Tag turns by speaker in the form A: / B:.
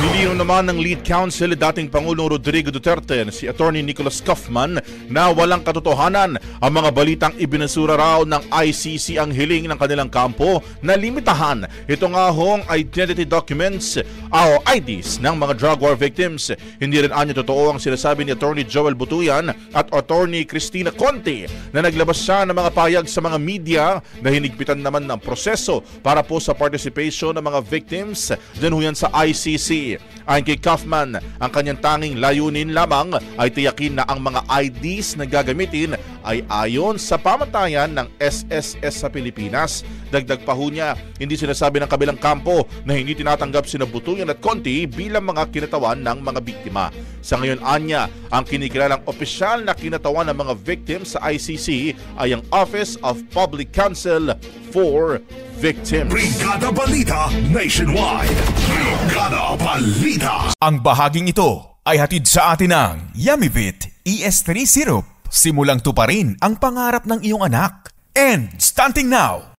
A: Nilinaw naman ng lead counsel dating Pangulong Rodrigo Duterte si Attorney Nicholas Kaufman na walang katotohanan ang mga balitang ibinasura raw ng ICC ang hiling ng kanilang kampo na limitahan ito nga hong identity documents o IDs ng mga drug war victims. Hindi rin anya totoo ang sinasabi ni Attorney Joel Butuyan at Attorney Cristina Conte na naglabas siya ng mga payag sa mga media na hinigpitan naman ng proseso para po sa participation ng mga victims dyan huyan sa ICC. Ayon kay Kaufman, ang kanyang tanging layunin lamang ay tiyakin na ang mga IDs na gagamitin ay ayon sa pamantayan ng SSS sa Pilipinas. Dagdag pa ho niya, hindi sinasabi ng kabilang kampo na hindi tinatanggap sina Butuyan at Conti bilang mga kinatawan ng mga biktima. Sa ngayon anya, ang kinikilalang opisyal na kinatawan ng mga victims sa ICC ay ang Office of Public Counsel for Victims.
B: Brigada Balita Nationwide. Brigada Balita.
C: Ang bahaging ito ay hatid sa atin ng Yummy-Vit ES3 Syrup. Simulang tuparin ang pangarap ng iyong anak. And starting now,